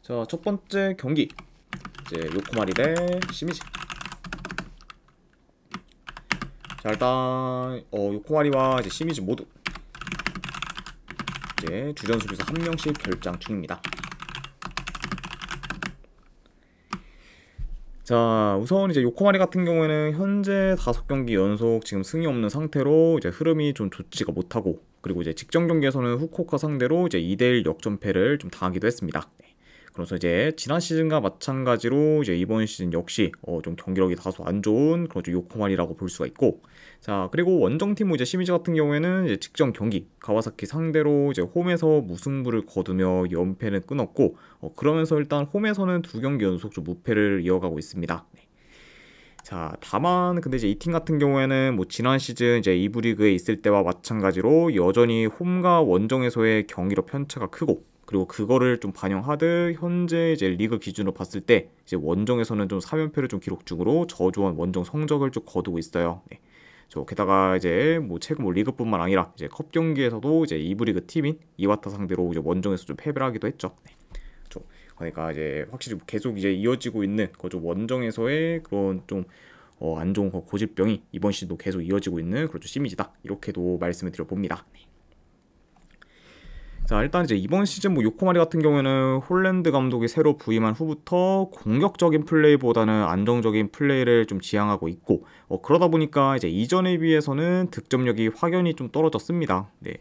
자, 첫 번째 경기 이제 요코마리 대 시미지. 자, 일단 요코마리와 이제 시미지 모두 이제 주전 수비수 한 명씩 결장 중입니다. 자, 우선 이제 요코마리 같은 경우에는 현재 5경기 연속 지금 승이 없는 상태로 이제 흐름이 좀 좋지가 못하고, 그리고 이제 직전 경기에서는 후쿠오카 상대로 이제 2대1 역전패를 좀 당하기도 했습니다. 그래서 이제 지난 시즌과 마찬가지로 이제 이번 시즌 역시 좀 경기력이 다소 안 좋은 그런 좀 요코마리라고 볼 수가 있고, 자, 그리고 원정팀 이제 시미즈 같은 경우에는 이제 직전 경기 가와사키 상대로 이제 홈에서 무승부를 거두며 연패는 끊었고, 그러면서 일단 홈에서는 2경기 연속 좀 무패를 이어가고 있습니다. 자, 다만 근데 이제 이 팀 같은 경우에는 뭐 지난 시즌 이제 2부 리그에 있을 때와 마찬가지로 여전히 홈과 원정에서의 경기력 편차가 크고, 그리고 그거를 좀 반영하듯 현재 이제 리그 기준으로 봤을 때 이제 원정에서는 좀 3연패를 좀 기록 중으로 저조한 원정 성적을 좀 거두고 있어요. 네. 게다가 이제 뭐 최근 뭐 리그뿐만 아니라 이제 컵 경기에서도 이제 2부 리그 팀인 이와타 상대로 이제 원정에서 좀 패배를 하기도 했죠. 네. 그러니까 이제 확실히 계속 이제 이어지고 있는 좀 원정에서의 그런 좀 안 좋은 고질병이 이번 시즌도 계속 이어지고 있는 그런 시미즈다, 이렇게도 말씀을 드려봅니다. 네. 자, 일단 이제 이번 시즌 뭐 요코마리 같은 경우에는 홀랜드 감독이 새로 부임한 후부터 공격적인 플레이보다는 안정적인 플레이를 좀 지향하고 있고, 그러다 보니까 이제 이전에 비해서는 득점력이 확연히 좀 떨어졌습니다. 네.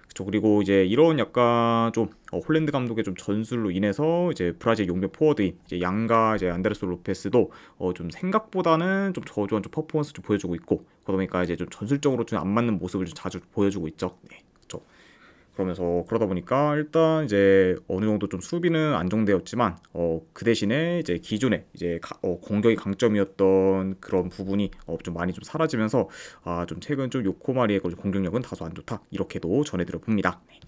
그쵸. 그리고 이제 이런 약간 좀 홀랜드 감독의 좀 전술로 인해서 이제 브라질 용병 포워드인 이제 양가 이제 안데르소 로페스도 좀 생각보다는 좀 저조한 좀 퍼포먼스 좀 보여주고 있고, 그러다 보니까 이제 좀 전술적으로 좀 안 맞는 모습을 좀 자주 보여주고 있죠. 네. 그렇죠. 그러다 보니까 일단 이제 어느 정도 좀 수비는 안정되었지만 그 대신에 이제 기존에 이제 공격이 강점이었던 그런 부분이 좀 많이 좀 사라지면서 좀 최근 좀 요코마리의 공격력은 다소 안 좋다, 이렇게도 전해드려 봅니다. 네.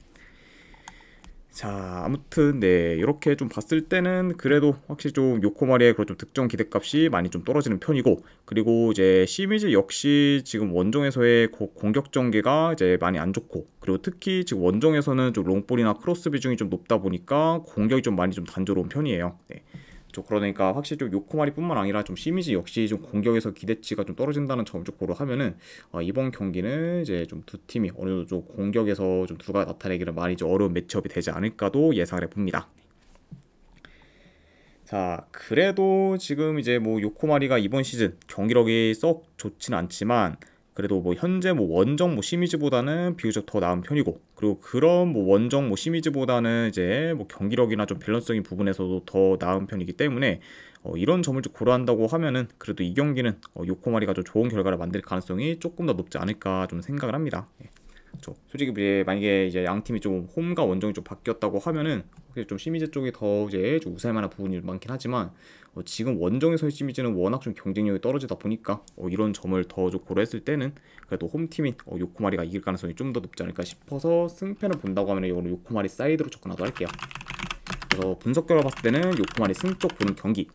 자, 아무튼 네, 이렇게 좀 봤을 때는 그래도 확실히 좀 요코마리의 그런 좀 득점 기대값이 많이 좀 떨어지는 편이고, 그리고 이제 시미즈 역시 지금 원정에서의 공격 전개가 이제 많이 안 좋고, 그리고 특히 지금 원정에서는 좀 롱볼이나 크로스 비중이 좀 높다 보니까 공격이 좀 많이 좀 단조로운 편이에요. 네. 그러니까 확실히 좀 요코마리뿐만 아니라 좀 시미즈 역시 좀 공격에서 기대치가 좀 떨어진다는 점을 좀 고려하면은 이번 경기는 이제 좀 두 팀이 어느 정도 좀 공격에서 좀 두가 나타내기를 많이 좀 어려운 매치업이 되지 않을까도 예상을 해봅니다. 자, 그래도 지금 이제 뭐 요코마리가 이번 시즌 경기력이 썩 좋진 않지만, 그래도 뭐 현재 뭐 원정 뭐 시미즈보다는 비교적 더 나은 편이고, 그리고 그런 뭐 원정 뭐 시미즈보다는 이제 뭐 경기력이나 좀 밸런스적인 부분에서도 더 나은 편이기 때문에 이런 점을 좀 고려한다고 하면은 그래도 이 경기는 요코마리가 좀 좋은 결과를 만들 가능성이 조금 더 높지 않을까 좀 생각을 합니다. 예. 솔직히 이제 만약에 이제 양 팀이 좀 홈과 원정이 좀 바뀌었다고 하면은 좀 시미즈 쪽이 더 이제 좀 우세할 만한 부분이 많긴 하지만, 지금 원정에서의 시미즈는 워낙 좀 경쟁력이 떨어지다 보니까 이런 점을 더 좀 고려했을 때는 그래도 홈팀인 요코마리가 이길 가능성이 좀 더 높지 않을까 싶어서 승패를 본다고 하면 이거는 요코마리 사이드로 접근하도록 할게요. 그래서 분석 결과 봤을 때는 요코마리 승쪽 보는 경기,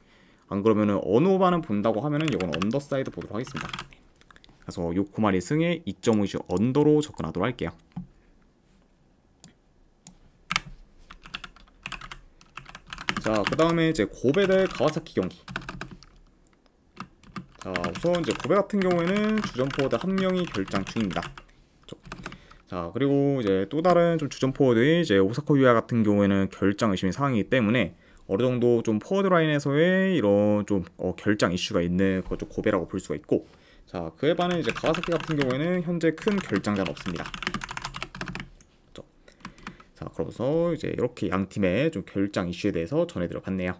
안 그러면은 어느 오바는 본다고 하면은 이거는 언더사이드 보도록 하겠습니다. 그래서 요코마리 승에 2.5주 언더로 접근하도록 할게요. 자, 그 다음에 이제 고베 대 가와사키 경기. 자, 우선 이제 고베 같은 경우에는 주전 포워드 한 명이 결장 중입니다. 자, 그리고 이제 또 다른 좀 주전 포워드의 이제 오사카 유야 같은 경우에는 결장 의심의 상황이기 때문에 어느 정도 좀 포워드 라인에서의 이런 좀 결장 이슈가 있는 그것 좀 고베라고 볼 수가 있고, 자, 그에 반해 이제 가와사키 같은 경우에는 현재 큰 결장자는 없습니다. 자, 그러면서 이제 이렇게 양 팀의 좀 결장 이슈에 대해서 전해드려 봤네요.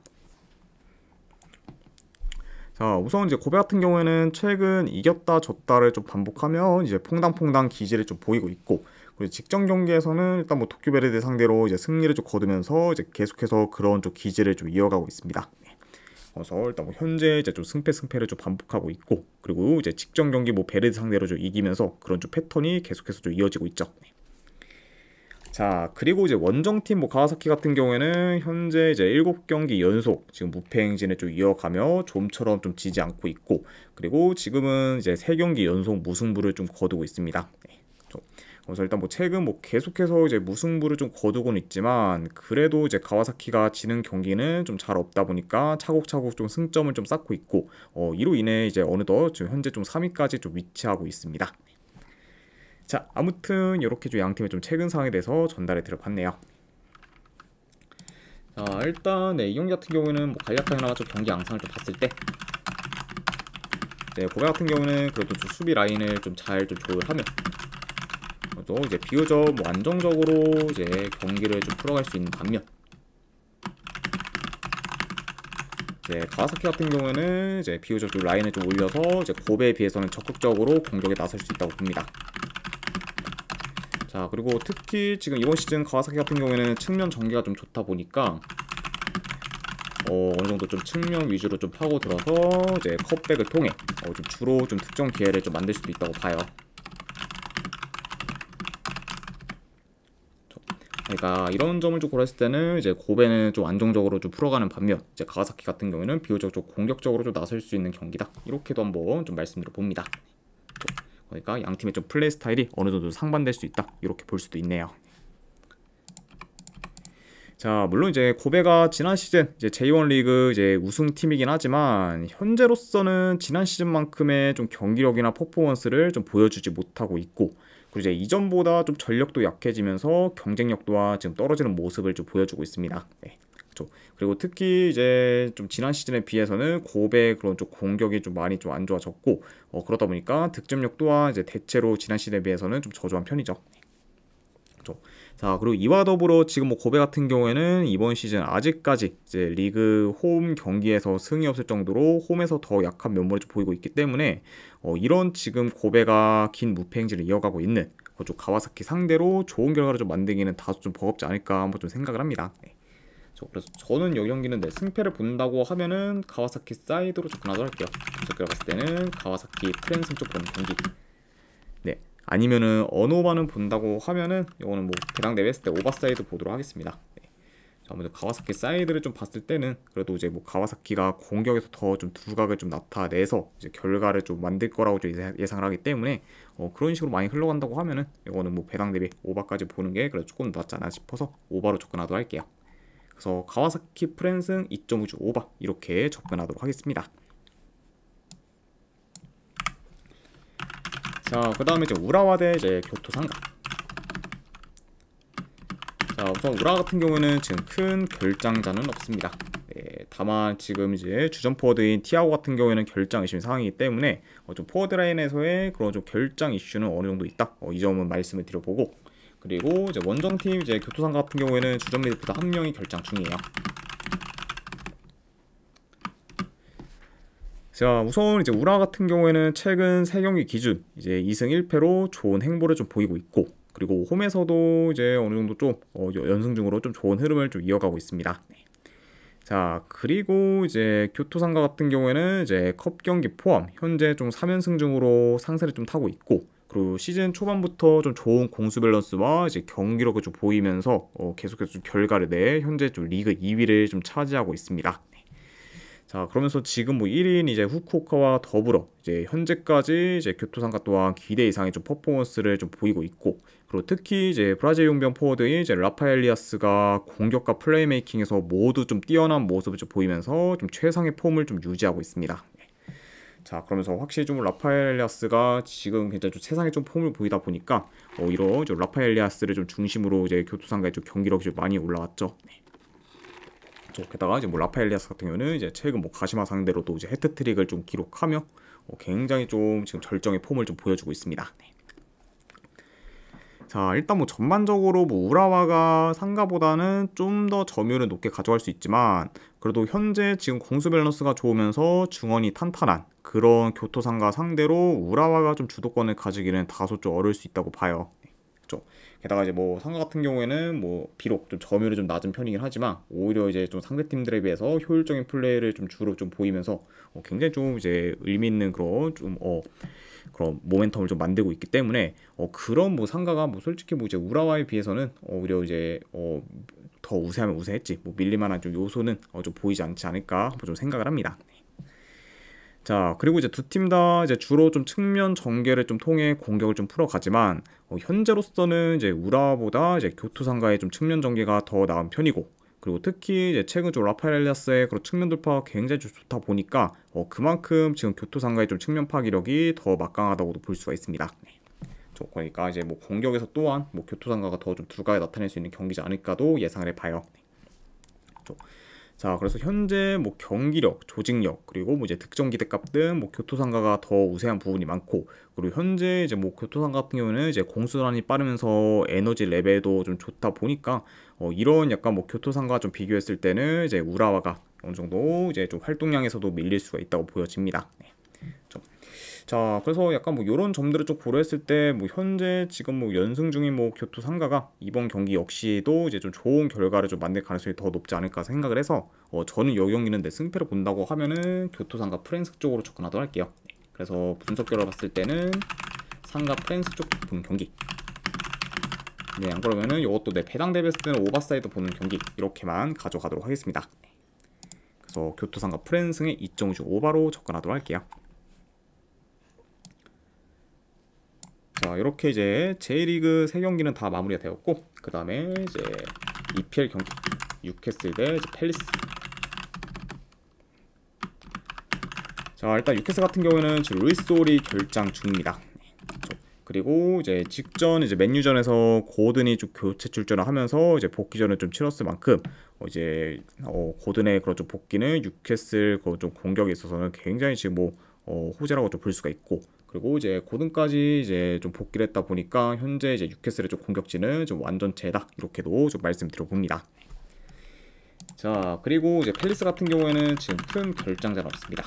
자, 우선 이제 고베 같은 경우에는 최근 이겼다 졌다를 좀 반복하며 이제 퐁당퐁당 기질을 좀 보이고 있고, 그리고 직전 경기에서는 일단 뭐 도쿄베르데 상대로 이제 승리를 좀 거두면서 이제 계속해서 그런 좀 기질을 좀 이어가고 있습니다. 그래서 일단 뭐 현재 이제 좀 승패를 좀 반복하고 있고, 그리고 이제 직전 경기 뭐 베르데 상대로 좀 이기면서 그런 좀 패턴이 계속해서 좀 이어지고 있죠. 자, 그리고 이제 원정팀 뭐 가와사키 같은 경우에는 현재 이제 7경기 연속 지금 무패 행진을 좀 이어가며 좀처럼 좀 지지 않고 있고, 그리고 지금은 이제 3경기 연속 무승부를 좀 거두고 있습니다. 그래서 일단 뭐 최근 뭐 계속해서 이제 무승부를 좀 거두고는 있지만 그래도 이제 가와사키가 지는 경기는 좀 잘 없다 보니까 차곡차곡 좀 승점을 좀 쌓고 있고 이로 인해 이제 어느덧 지금 현재 좀 3위까지 좀 위치하고 있습니다. 자, 아무튼 이렇게 좀 양 팀의 좀 최근 상황에 대해서 전달해 드려봤네요. 자, 일단 이 경기 같은 경우에는 뭐 간략하게 좀 경기 양상을 좀 봤을 때 고베 같은 경우는 그래도 좀 수비 라인을 좀 잘 좀 조율하면 또 이제 비교적 뭐 안정적으로 이제 경기를 좀 풀어갈 수 있는 반면 이제 가와사키 같은 경우에는 이제 비교적 좀 라인을 좀 올려서 이제 고베에 비해서는 적극적으로 공격에 나설 수 있다고 봅니다. 자, 그리고 특히 지금 이번 시즌 가와사키 같은 경우에는 측면 전개가 좀 좋다 보니까 어느 정도 좀 측면 위주로 좀 파고들어서 이제 컵백을 통해 좀 주로 좀 특정 기회를 좀 만들 수도 있다고 봐요. 그러니까 이런 점을 좀 고려했을 때는 이제 고베는 좀 안정적으로 좀 풀어가는 반면 이제 가와사키 같은 경우에는 비교적 좀 공격적으로 좀 나설 수 있는 경기다. 이렇게도 한번 좀 말씀드려 봅니다. 그러니까 양 팀의 좀 플레이 스타일이 어느 정도 상반될 수 있다. 이렇게 볼 수도 있네요. 자, 물론 이제 고베가 지난 시즌 이제 J1 리그 이제 우승팀이긴 하지만 현재로서는 지난 시즌만큼의 좀 경기력이나 퍼포먼스를 좀 보여주지 못하고 있고 그리고 이제 이전보다 좀 전력도 약해지면서 경쟁력 또한 지금 떨어지는 모습을 좀 보여주고 있습니다. 네. 그렇죠. 그리고 특히 이제 좀 지난 시즌에 비해서는 고베의 그런 좀 공격이 좀 많이 좀 안 좋아졌고 그러다 보니까 득점력 또한 이제 대체로 지난 시즌에 비해서는 좀 저조한 편이죠. 그렇죠. 자, 그리고 이와 더불어 지금 뭐 고베 같은 경우에는 이번 시즌 아직까지 이제 리그 홈 경기에서 승이 없을 정도로 홈에서 더 약한 면모를 좀 보이고 있기 때문에 이런 지금 고베가 긴 무패 행진을 이어가고 있는 좀 가와사키 상대로 좋은 결과를 좀 만들기는 다소 좀 버겁지 않을까 한번 좀 생각을 합니다. 네. 그래서 저는 이 경기는 승패를 본다고 하면은 가와사키 사이드로 접근하도록 할게요. 그래서 봤을 때는 가와사키 프랜승 쪽 보는 경기. 네. 아니면은 언오바는 본다고 하면은 이거는 뭐 배당 내외했을 때 오버사이드 보도록 하겠습니다. 네. 아무래도 가와사키 사이드를 좀 봤을 때는 그래도 이제 뭐 가와사키가 공격에서 더 좀 두각을 좀 나타내서 이제 결과를 좀 만들 거라고 좀 예상을 하기 때문에 그런 식으로 많이 흘러간다고 하면은 이거는 뭐 배당 대비 오버까지 보는 게 그래도 조금 낫지 않나 싶어서 오버로 접근하도록 할게요. 그래서 가와사키 프랜승 2.5주 오버 이렇게 접근하도록 하겠습니다. 자, 그 다음에 이제 우라와 대 이제 교토 상가. 자, 우선 우라 같은 경우는 지금 큰 결장자는 없습니다. 네, 다만 지금 이제 주전 포워드인 티아고 같은 경우에는 결장 의심 상황이기 때문에 좀 포워드 라인에서의 그런 좀 결장 이슈는 어느 정도 있다. 이 점은 말씀을 드려보고 그리고 이제 원정팀 이제 교토 상가 같은 경우에는 주전 미드필더 한 명이 결장 중이에요. 자, 우선 이제 우라 같은 경우에는 최근 3경기 기준 이제 2승 1패로 좋은 행보를 좀 보이고 있고 그리고 홈에서도 이제 어느 정도 좀 연승 중으로 좀 좋은 흐름을 좀 이어가고 있습니다. 네. 자, 그리고 이제 교토상가 같은 경우에는 이제 컵 경기 포함 현재 좀 3연승 중으로 상세를 좀 타고 있고 그리고 시즌 초반부터 좀 좋은 공수 밸런스와 이제 경기력을 좀 보이면서 계속해서 좀 결과를 내 현재 좀 리그 2위를 좀 차지하고 있습니다. 자, 그러면서 지금 뭐 1인 이제 후쿠오카와 더불어 이제 현재까지 이제 교토상가 또한 기대 이상의 좀 퍼포먼스를 좀 보이고 있고 그리고 특히 이제 브라질 용병 포워드인 이제 라파엘리아스가 공격과 플레이메이킹에서 모두 좀 뛰어난 모습을 좀 보이면서 좀 최상의 폼을 좀 유지하고 있습니다. 자, 그러면서 확실히 좀 라파엘리아스가 지금 굉장히 좀 세상에 좀 폼을 보이다 보니까 이런 좀 라파엘리아스를 좀 중심으로 이제 교토상가의 좀 경기력이 좀 많이 올라왔죠. 게다가 이제 뭐 라파엘리아스 같은 경우는 이제 최근 뭐 가시마 상대로도 이제 해트트릭을 좀 기록하며 굉장히 좀 지금 절정의 폼을 좀 보여주고 있습니다. 네. 자, 일단 뭐 전반적으로 뭐 우라와가 상가보다는 좀 더 점유율을 높게 가져갈 수 있지만 그래도 현재 지금 공수 밸런스가 좋으면서 중원이 탄탄한 그런 교토상가 상대로 우라와가 좀 주도권을 가지기는 다소 좀 어려울 수 있다고 봐요. 그렇죠. 게다가 이제 뭐 상가 같은 경우에는 뭐 비록 좀 점유율이 좀 낮은 편이긴 하지만 오히려 이제 좀 상대 팀들에 비해서 효율적인 플레이를 좀 주로 좀 보이면서 굉장히 좀 이제 의미 있는 그런 좀 그런 모멘텀을 좀 만들고 있기 때문에 그런 뭐 상가가 뭐 솔직히 뭐 이제 우라와에 비해서는 오히려 이제 더 우세하면 우세했지 뭐 밀릴만한 좀 요소는 좀 보이지 않지 않을까 한번 좀 생각을 합니다. 자, 그리고 이제 두 팀 다 이제 주로 좀 측면 전개를 좀 통해 공격을 좀 풀어가지만 현재로서는 이제 우라보다 이제 교토상가의 좀 측면 전개가 더 나은 편이고, 그리고 특히 이제 최근 좀 라파엘 엘리아스의 그런 측면 돌파가 굉장히 좀 좋다 보니까 그만큼 지금 교토상가의 좀 측면 파기력이 더 막강하다고도 볼 수가 있습니다. 그러니까 이제 뭐 공격에서 또한 뭐 교토상가가 더 좀 두각을 나타낼 수 있는 경기지 않을까도 예상을 해봐요. 자, 그래서 현재 뭐 경기력, 조직력, 그리고 뭐 이제 득점 기대값 등 뭐 교토상가가 더 우세한 부분이 많고, 그리고 현재 이제 뭐 교토상가 같은 경우는 이제 공수란이 빠르면서 에너지 레벨도 좀 좋다 보니까 이런 약간 뭐 교토상가 좀 비교했을 때는 이제 우라와가 어느 정도 이제 좀 활동량에서도 밀릴 수가 있다고 보여집니다. 자, 그래서 약간 뭐 이런 점들을 좀 고려했을 때 뭐 현재 지금 뭐 연승 중인 뭐 교토상가가 이번 경기 역시도 이제 좀 좋은 결과를 좀 만들 가능성이 더 높지 않을까 생각을 해서 저는 이 경기는 내 승패를 본다고 하면은 교토상가 프랜스 쪽으로 접근하도록 할게요. 그래서 분석 결과 봤을 때는 상가 프랜스 쪽 보는 경기. 네, 안 그러면은 이것도 내 배당 대비했을 때는 오버사이드 보는 경기 이렇게만 가져가도록 하겠습니다. 그래서 교토상가 프랜스의 2.5 오버로 접근하도록 할게요. 자, 이렇게 이제 J리그 3경기는 다 마무리가 되었고, 그 다음에 이제 EPL 경기 뉴캐슬 대 이제 팰리스. 자, 일단 뉴캐슬 같은 경우에는 지금 루이스 홀이 결장 중입니다. 그리고 이제 직전 이제 맨유전에서 고든이 좀 교체 출전을 하면서 이제 복귀전을 좀 치렀을 만큼 이제 고든의 그런 좀 복귀는 뉴캐슬 그 좀 공격에 있어서는 굉장히 지금 뭐 호재라고 좀 볼 수가 있고, 그리고 이제 고든까지 이제 좀 복귀를 했다 보니까 현재 이제 뉴캐슬의 좀 공격진은 좀 완전체다 이렇게도 좀 말씀드려 봅니다. 자, 그리고 이제 팰리스 같은 경우에는 지금 큰 결장자가 없습니다.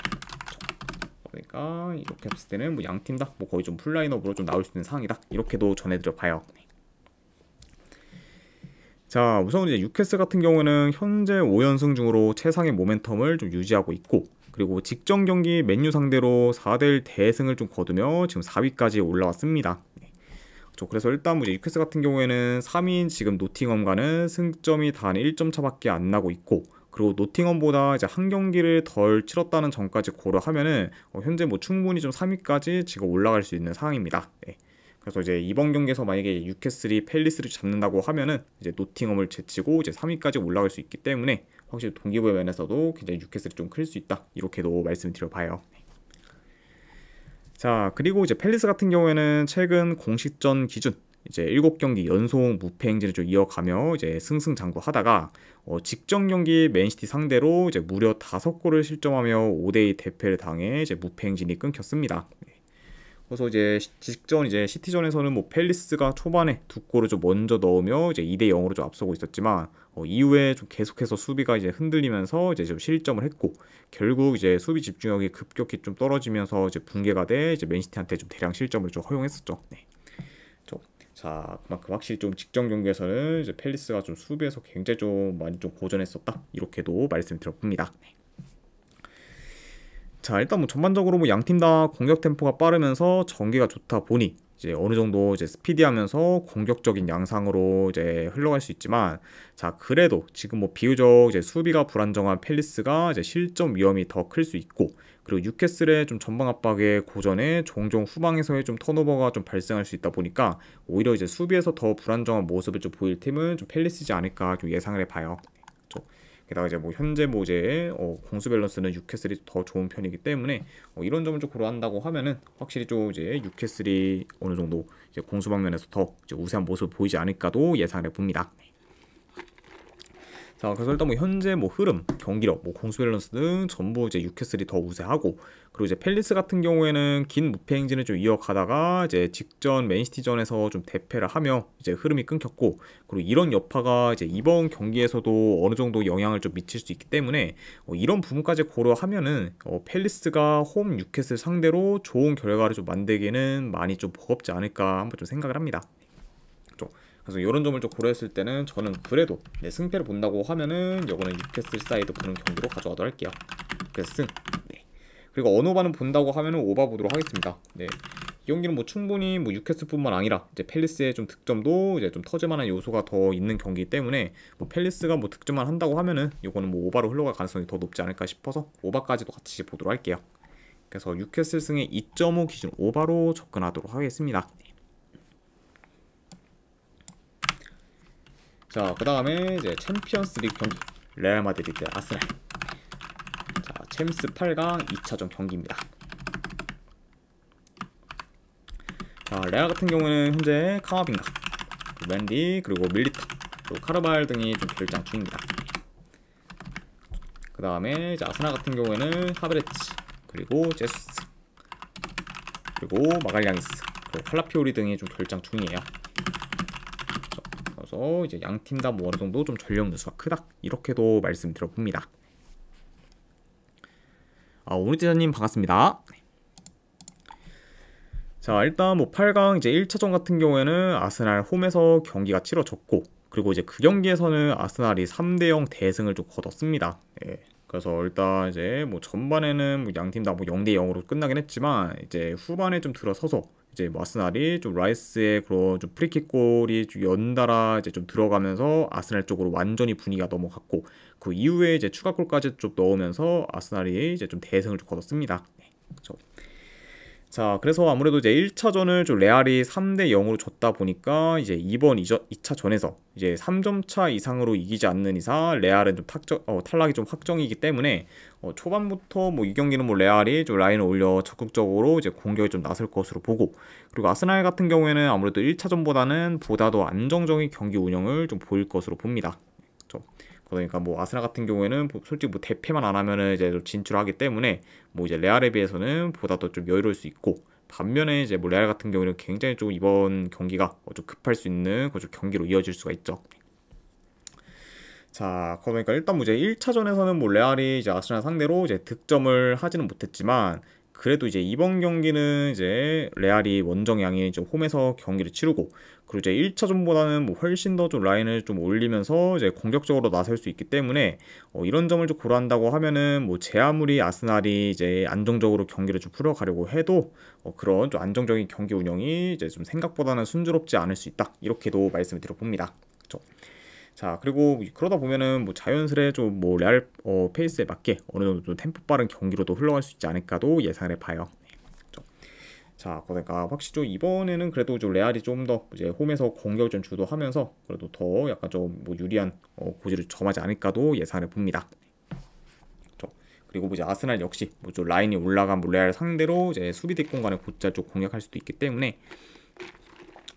그러니까 이렇게 봤을 때는 뭐 양 팀 다 뭐 거의 좀 풀라인업으로 좀 나올 수 있는 상황이다 이렇게도 전해드려 봐요. 자, 우선 이제 뉴캐슬 같은 경우는 현재 5연승 중으로 최상의 모멘텀을 좀 유지하고 있고, 그리고 직전 경기 맨유 상대로 4대1 대승을 좀 거두며 지금 4위까지 올라왔습니다. 그래서 일단 뭐 뉴캐슬 같은 경우에는 3위인 지금 노팅엄과는 승점이 단 1점 차밖에 안 나고 있고, 그리고 노팅엄보다 이제 한 경기를 덜 치렀다는 점까지 고려하면은 현재 뭐 충분히 좀 3위까지 지금 올라갈 수 있는 상황입니다. 네. 그래서 이제 이번 경기에서 만약에 뉴캐슬이 팰리스를 잡는다고 하면은 이제 노팅엄을 제치고 이제 3위까지 올라갈 수 있기 때문에 확실히 동기부여 면에서도 굉장히 뉴캐슬이 좀 클 수 있다 이렇게도 말씀드려 봐요. 자, 그리고 이제 팰리스 같은 경우에는 최근 공식전 기준 이제 7경기 연속 무패 행진을 좀 이어가며 이제 승승장구하다가 직전 경기 맨시티 상대로 이제 무려 5골을 실점하며 5대2 대패를 당해 이제 무패 행진이 끊겼습니다. 그래서 이제 직전 이제 시티전에서는 뭐 팰리스가 초반에 2골을 좀 먼저 넣으며 이제 2대 0으로 좀 앞서고 있었지만 이후에 좀 계속해서 수비가 이제 흔들리면서 이제 좀 실점을 했고, 결국 이제 수비 집중력이 급격히 좀 떨어지면서 이제 붕괴가 돼 이제 맨시티한테 좀 대량 실점을 좀 허용했었죠. 네. 자, 그만큼 확실히 좀 직전 경기에서는 이제 팰리스가 좀 수비에서 굉장히 좀 많이 좀 고전했었다 이렇게도 말씀드려봅니다. 네. 자, 일단 뭐 전반적으로 뭐 양 팀 다 공격 템포가 빠르면서 전개가 좋다 보니 이제 어느 정도 이제 스피디하면서 공격적인 양상으로 이제 흘러갈 수 있지만, 자, 그래도 지금 뭐 비교적 이제 수비가 불안정한 팰리스가 이제 실점 위험이 더 클 수 있고, 그리고 뉴캐슬의 좀 전방 압박의 고전에 종종 후방에서의 좀 턴오버가 좀 발생할 수 있다 보니까 오히려 이제 수비에서 더 불안정한 모습을 좀 보일 팀은 좀 팰리스지 않을까 좀 예상을 해봐요. 게다가 이제 뭐 현재 뭐 이제 공수 밸런스는 뉴캐슬이 더 좋은 편이기 때문에 이런 점을 좀 고려한다고 하면은 확실히 좀 이제 뉴캐슬이 어느 정도 이제 공수 방면에서 더 이제 우세한 모습을 보이지 않을까도 예상해 봅니다. 자, 그래서 일단 뭐 현재 뭐 흐름, 경기력, 뭐 공수 밸런스 등 전부 이제 뉴캐슬이 더 우세하고, 그리고 이제 팰리스 같은 경우에는 긴 무패 행진을 좀 이어가다가 이제 직전 맨시티전에서 좀 대패를 하며 이제 흐름이 끊겼고, 그리고 이런 여파가 이제 이번 경기에서도 어느 정도 영향을 좀 미칠 수 있기 때문에 이런 부분까지 고려하면은 팰리스가 홈 뉴캐슬 상대로 좋은 결과를 좀 만들기는 많이 좀 버겁지 않을까 한번 좀 생각을 합니다. 그래서 이런 점을 좀 고려했을 때는 저는 그래도 내 승패를 본다고 하면은 이거는 뉴캐슬 사이드 보는 경기로 가져가도록 할게요. 그래서 승. 네. 그리고 언오바는 본다고 하면은 오바 보도록 하겠습니다. 네. 이 경기는 뭐 충분히 뭐 뉴캐슬뿐만 아니라 이제 팰리스의 좀 득점도 이제 좀 터질만한 요소가 더 있는 경기이기 때문에 뭐 팰리스가 뭐 득점만 한다고 하면은 이거는 뭐 오바로 흘러갈 가능성이 더 높지 않을까 싶어서 오바까지도 같이 보도록 할게요. 그래서 뉴캐슬 승에 2.5 기준 오바로 접근하도록 하겠습니다. 자, 그 다음에 이제 챔피언스 리그 경기 레알 마드리드 아스날. 자, 챔스 8강 2차전 경기입니다. 자, 레알 같은 경우는 현재 카마빈가, 웬디, 그리고 밀리타, 그리고 카르발 등이 좀 결장 중입니다. 그 다음에 이제 아스날 같은 경우에는 하베르츠, 그리고 제수스, 그리고 마갈량이스, 그리고 칼라피오리 등이 좀 결장 중이에요. 그래서 이제 양 팀 다 뭐 어느 정도 좀 전력 누수가 크다, 이렇게도 말씀드려봅니다. 오니티자님 반갑습니다. 자, 일단 뭐 8강 이제 1차전 같은 경우에는 아스날 홈에서 경기가 치러졌고, 그리고 이제 그 경기에서는 아스날이 3대0 대승을 좀 거뒀습니다. 예. 그래서 일단 이제 뭐 전반에는 뭐 양팀 다 뭐 0대0으로 끝나긴 했지만, 이제 후반에 좀 들어서서 이제 뭐 아스날이 좀 라이스의 그런 좀 프리킥 골이 좀 연달아 이제 좀 들어가면서 아스날 쪽으로 완전히 분위기가 넘어갔고, 그 이후에 이제 추가골까지 좀 넣으면서 아스날이 이제 좀 대승을 좀 거뒀습니다. 그렇죠. 자, 그래서 아무래도 이제 1차전을 좀 레알이 3대0으로 졌다 보니까 이제 이번 2차전에서 이제 3점 차 이상으로 이기지 않는 이상 레알은 좀 탈락이 좀 확정이기 때문에 초반부터 뭐 이 경기는 뭐 레알이 좀 라인을 올려 적극적으로 이제 공격에 좀 나설 것으로 보고, 그리고 아스날 같은 경우에는 아무래도 1차전보다는 보다도 안정적인 경기 운영을 좀 보일 것으로 봅니다. 그렇죠? 그러니까 뭐 아스날 같은 경우에는 솔직히 뭐 대패만 안 하면은 이제 진출하기 때문에 뭐 이제 레알에 비해서는 보다 더 좀 여유로울 수 있고, 반면에 이제 뭐 레알 같은 경우에는 굉장히 좀 이번 경기가 좀 급할 수 있는 그 경기로 이어질 수가 있죠. 자, 그러니까 일단 뭐 이제 1차전에서는 뭐 레알이 이제 아스날 상대로 이제 득점을 하지는 못했지만, 그래도 이제 이번 경기는 이제 레알이 원정양이 좀 홈에서 경기를 치르고, 그리고 이제 1차전보다는 뭐 훨씬 더 좀 라인을 좀 올리면서 이제 공격적으로 나설 수 있기 때문에 이런 점을 좀 고려한다고 하면은 뭐 제 아무리 아스날이 이제 안정적으로 경기를 좀 풀어가려고 해도 그런 좀 안정적인 경기 운영이 이제 좀 생각보다는 순조롭지 않을 수 있다, 이렇게도 말씀을 드려봅니다. 그렇죠? 자, 그리고 그러다 보면은 뭐 자연스레 좀 뭐 레알 페이스에 맞게 어느 정도 좀 템포 빠른 경기로도 흘러갈 수 있지 않을까도 예상을 해봐요. 그렇죠? 자, 그러니까 확실히 좀 이번에는 그래도 좀 레알이 좀 더 이제 홈에서 공격을 좀 주도하면서 그래도 더 약간 좀 뭐 유리한 고지를 점하지 않을까도 예상을 봅니다. 그렇죠? 그리고 뭐 이제 아스날 역시 뭐 좀 라인이 올라간 뭐 레알 상대로 이제 수비 뒷공간을 곧잘 좀 공략할 수도 있기 때문에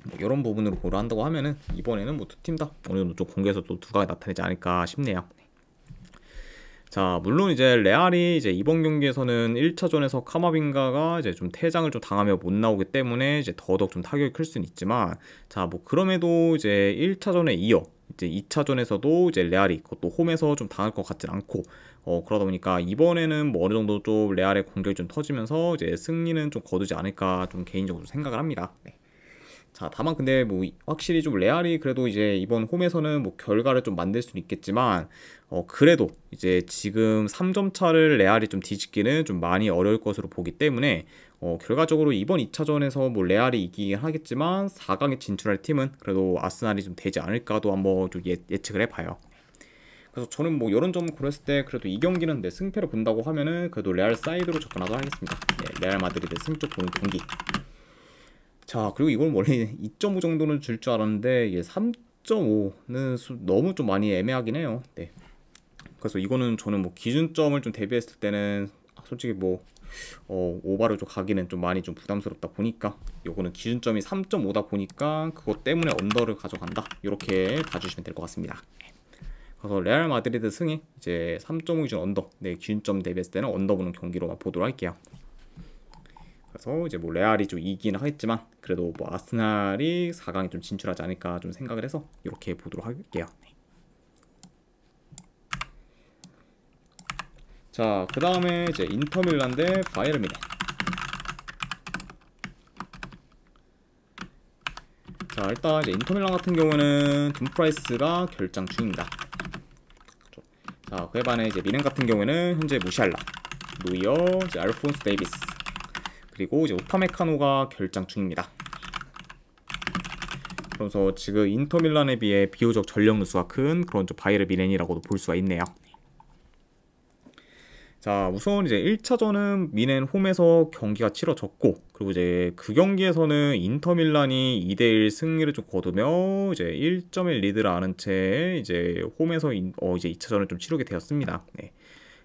뭐 이런 부분으로 고려한다고 하면은 이번에는 뭐 두 팀 다 어느 정도 좀 공격에서 또 두각이 나타내지 않을까 싶네요. 자, 물론 이제 레알이 이제 이번 경기에서는 1차전에서 카마빈가가 이제 좀 퇴장을 좀 당하며 못 나오기 때문에 이제 더더욱 좀 타격이 클 수는 있지만, 자, 뭐 그럼에도 이제 1차전에 이어 이제 2차전에서도 이제 레알이 그것도 홈에서 좀 당할 것 같진 않고, 그러다 보니까 이번에는 뭐 어느 정도 좀 레알의 공격이 좀 터지면서 이제 승리는 좀 거두지 않을까 좀 개인적으로 생각을 합니다. 네. 자, 다만 근데 뭐 확실히 좀 레알이 그래도 이제 이번 홈에서는 뭐 결과를 좀 만들 수는 있겠지만, 그래도 이제 지금 3점 차를 레알이 좀 뒤집기는 좀 많이 어려울 것으로 보기 때문에 결과적으로 이번 2차전에서 뭐 레알이 이기긴 하겠지만 4강에 진출할 팀은 그래도 아스날이 좀 되지 않을까도 한번 좀 예측을 해봐요. 그래서 저는 뭐 이런 점 고렸을 때 그래도 이 경기는 내 승패를 본다고 하면은 그래도 레알 사이드로 접근하도록 하겠습니다. 네, 레알 마드리드 승쪽 보는 경기. 자, 그리고 이건 원래 2.5 정도는 줄 줄 알았는데 이게 3.5는 너무 좀 많이 애매하긴 해요. 네. 그래서 이거는 저는 뭐 기준점을 좀 대비했을 때는 솔직히 뭐 오바를 좀 가기는 좀 많이 좀 부담스럽다 보니까 요거는 기준점이 3.5다 보니까 그것 때문에 언더를 가져간다, 이렇게 봐주시면 될 것 같습니다. 그래서 레알 마드리드 승이 이제 3.5 기준 언더, 네, 기준점 대비했을 때는 언더 보는 경기로만 보도록 할게요. 그래서 이제 뭐 레알이 좀 이기긴 하겠지만 그래도 뭐 아스날이 4강에 좀 진출하지 않을까 좀 생각을 해서 이렇게 보도록 할게요. 자, 그 다음에 이제 인터밀란 대 바이에른 뮌헨. 자, 일단 이제 인터밀란 같은 경우는 둠프라이스가 결장 중입니다. 자, 그에 반해 이제 뮌헨 같은 경우에는 현재 무시알라, 노이어, 이제 알폰스 데이비스, 그리고 이제 우파메카노가 결장 중입니다. 그래서 지금 인터밀란에 비해 비교적 전력 누수가 큰 그런 좀 바이에른 뮌헨이라고도 볼 수가 있네요. 자, 우선 이제 1차전은 미넨 홈에서 경기가 치러졌고, 그리고 이제 그 경기에서는 인터밀란이 2대1 승리를 좀 거두며 이제 1점의 리드를 아는 채 이제 홈에서 이제 2차전을 좀 치르게 되었습니다. 네.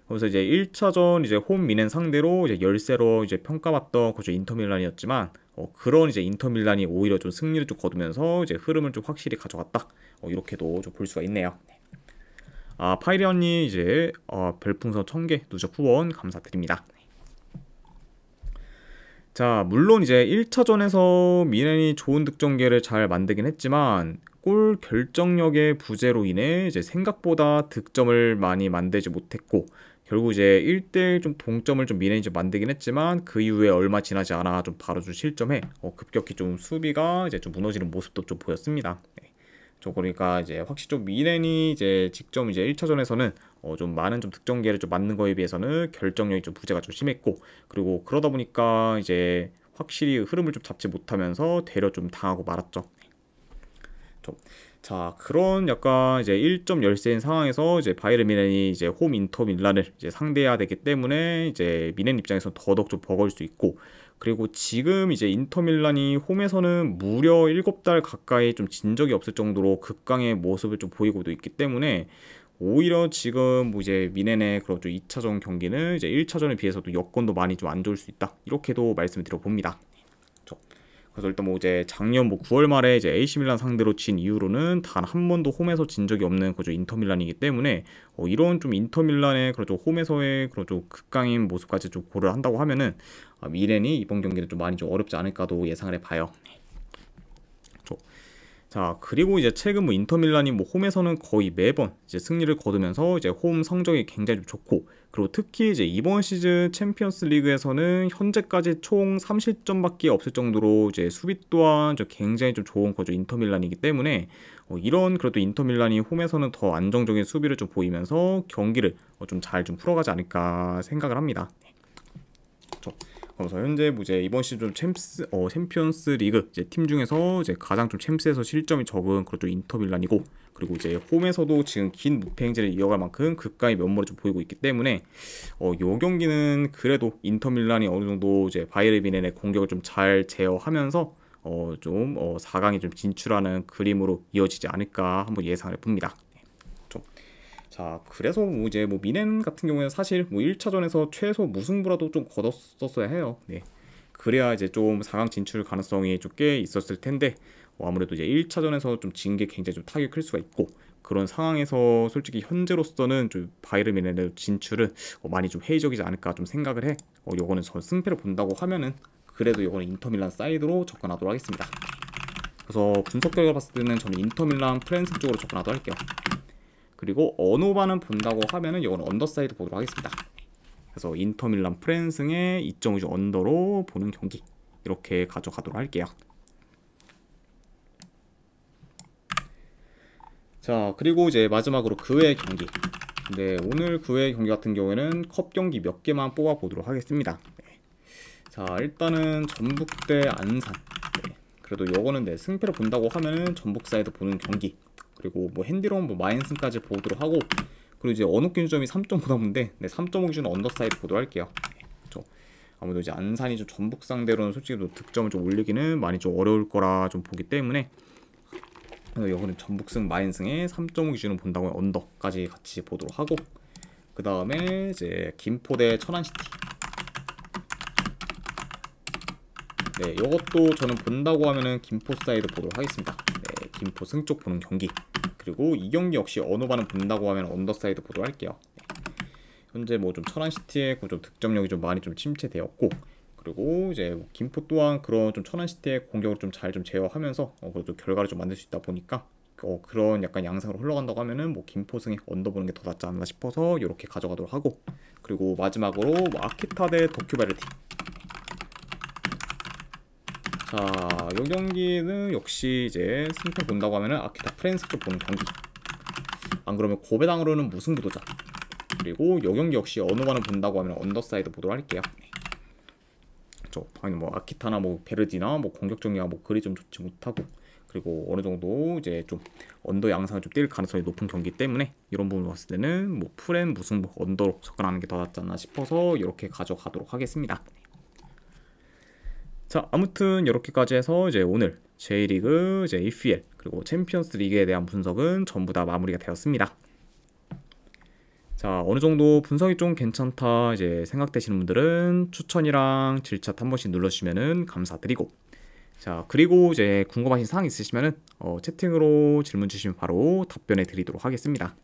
그래서 이제 1차전 이제 홈 미넨 상대로 이제 열세로 이제 평가받던 그저 인터밀란이었지만, 그런 이제 인터밀란이 오히려 좀 승리를 좀 거두면서 이제 흐름을 좀 확실히 가져갔다. 이렇게도 좀 볼 수가 있네요. 파이리언님 이제 별풍선 1000개 누적 후원 감사드립니다. 자, 물론 이제 1차전에서 미넨이 좋은 득점계를 잘 만들긴 했지만 골 결정력의 부재로 인해 이제 생각보다 득점을 많이 만들지 못했고, 결국 이제 1대1 좀 동점을 좀 미넨이 좀 만들긴 했지만 그 이후에 얼마 지나지 않아 좀 바로 좀 실점해 급격히 좀 수비가 이제 좀 무너지는 모습도 좀 보였습니다. 네. 그러니까 이제 확실히 좀 미넨이 이제 직접 이제 1차전에서는 좀 많은 좀 득점계를 좀 맞는 거에 비해서는 결정력이 좀 부재가 좀 심했고, 그리고 그러다 보니까 이제 확실히 흐름을 좀 잡지 못하면서 되려 좀 당하고 말았죠. 자, 그런 약간 이제 1점 열세인 상황에서 이제 바이에른 미넨이 이제 홈 인터 밀란을 이제 상대해야 되기 때문에 이제 미넨 입장에서 더더욱 좀 버거울 수 있고, 그리고 지금 이제 인터 밀란이 홈에서는 무려 7달 가까이 좀 진 적이 없을 정도로 극강의 모습을 좀 보이고도 있기 때문에 오히려 지금 뭐 이제 미넨의 그런 좀 2차전 경기는 이제 1차전에 비해서도 여건도 많이 좀 안 좋을 수 있다. 이렇게도 말씀을 드려봅니다. 그래서 일단 뭐 이제 작년 뭐 9월 말에 이제 AC 밀란 상대로 진 이후로는 단 한 번도 홈에서 진 적이 없는 그죠 인터 밀란이기 때문에 이런 좀 인터 밀란의 그런 좀 홈에서의 그런 좀 극강인 모습까지 좀 고려를 한다고 하면은 미넨이 이번 경기는 좀 많이 좀 어렵지 않을까도 예상을 해봐요. 자, 그리고 이제 최근 뭐 인터밀란이 뭐 홈에서는 거의 매번 이제 승리를 거두면서 이제 홈 성적이 굉장히 좀 좋고, 그리고 특히 이제 이번 시즌 챔피언스 리그에서는 현재까지 총 3실점밖에 없을 정도로 이제 수비 또한 굉장히 좀 좋은 거죠 인터밀란이기 때문에 이런 그래도 인터밀란이 홈에서는 더 안정적인 수비를 좀 보이면서 경기를 좀 잘 좀 풀어가지 않을까 생각을 합니다. 그래서 현재 뭐 이제 이번 시즌 챔피언스 리그 이제 팀 중에서 이제 가장 좀 챔스에서 실점이 적은 그런 좀 인터 밀란이고, 그리고 이제 홈에서도 지금 긴 무패 행진을 이어갈 만큼 극강의 면모를 좀 보이고 있기 때문에 요 경기는 그래도 인터 밀란이 어느 정도 이제 바이에른 미넨의 공격을 좀 잘 제어하면서 좀 4강에 좀 진출하는 그림으로 이어지지 않을까 한번 예상을 해봅니다. 자, 그래서 뭐 이제 뭐 미넨 같은 경우에는 사실 뭐 1차전에서 최소 무승부라도 좀 거뒀었어야 해요. 네. 그래야 이제 좀 4강 진출 가능성이 좀 꽤 있었을 텐데 아무래도 이제 1차전에서 좀 진 게 굉장히 좀 타격이 클 수가 있고, 그런 상황에서 솔직히 현재로서는 좀 바이에른 미넨의 진출은 많이 좀 회의적이지 않을까 좀 생각을 해. 요거는 저 승패를 본다고 하면은 그래도 요거는 인터밀란 사이드로 접근하도록 하겠습니다. 그래서 분석 결과 봤을 때는 저는 인터밀란 프랜스 쪽으로 접근하도록 할게요. 그리고 언오바는 본다고 하면은 이건 언더사이드 보도록 하겠습니다. 그래서 인터밀란 프랜승의 2.5주 언더로 보는 경기 이렇게 가져가도록 할게요. 자, 그리고 이제 마지막으로 그 외의 경기. 네, 오늘 그 외의 경기 같은 경우에는 컵 경기 몇 개만 뽑아 보도록 하겠습니다. 네. 자, 일단은 전북 대 안산. 네. 그래도 요거는 네, 승패를 본다고 하면은 전북 사이드 보는 경기. 그리고 뭐 핸디론 뭐 마인슨까지 보도록 하고, 그리고 이제 언어 기준점이 3.5 남은데 네, 3.5 기준 언더사이드 보도록 할게요. 아무래도 이제 안산이 좀 전북 상대로는 솔직히 득점을 좀 올리기는 많이 좀 어려울 거라 좀 보기 때문에 이거는 전북승 마인승의 3.5 기준을 본다고 하면 언더까지 같이 보도록 하고, 그 다음에 이제 김포 대 천안시티. 네, 이것도 저는 본다고 하면은 김포 사이드 보도록 하겠습니다. 네, 김포 승 쪽 보는 경기. 그리고 이 경기 역시 언어반은 본다고 하면 언더사이드 보도록 할게요. 네. 현재 뭐 좀 천안시티의 좀 득점력이 좀 많이 좀 침체되었고, 그리고 이제 뭐 김포 또한 그런 좀 천안시티의 공격을 좀 잘 좀 제어하면서 그래도 결과를 좀 만들 수 있다 보니까 그런 약간 양상으로 흘러간다고 하면은 뭐 김포승에 언더 보는 게 더 낫지 않나 싶어서 이렇게 가져가도록 하고, 그리고 마지막으로 뭐 아키타 대 도쿄베르디. 자, 이 경기는 역시 이제 승패 본다고 하면은 아키타 프랜스 쪽 보는 경기. 안 그러면 고베당으로는 무승부도자. 그리고 이 경기 역시 어느 반을 본다고 하면 언더사이드 보도록 할게요. 아니 뭐 아키타나 뭐 베르디나 뭐 공격 정리가 뭐 그리 좀 좋지 못하고, 그리고 어느 정도 이제 좀 언더 양상을 좀 띌 가능성이 높은 경기 때문에 이런 부분을 봤을 때는 뭐 풀앤 무승부 언더로 접근하는 게 더 낫지 않나 싶어서 이렇게 가져가도록 하겠습니다. 자, 아무튼 이렇게까지 해서 이제 오늘 J리그, 이제 EPL 그리고 챔피언스 리그에 대한 분석은 전부 다 마무리가 되었습니다. 자, 어느 정도 분석이 좀 괜찮다 이제 생각되시는 분들은 추천이랑 질차 한 번씩 눌러주시면은 감사드리고, 자, 그리고 이제 궁금하신 사항 있으시면은 채팅으로 질문 주시면 바로 답변해 드리도록 하겠습니다.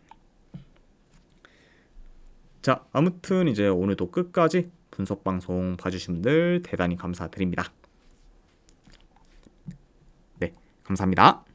자, 아무튼 이제 오늘도 끝까지 분석 방송 봐주신 분들 대단히 감사드립니다. 네, 감사합니다.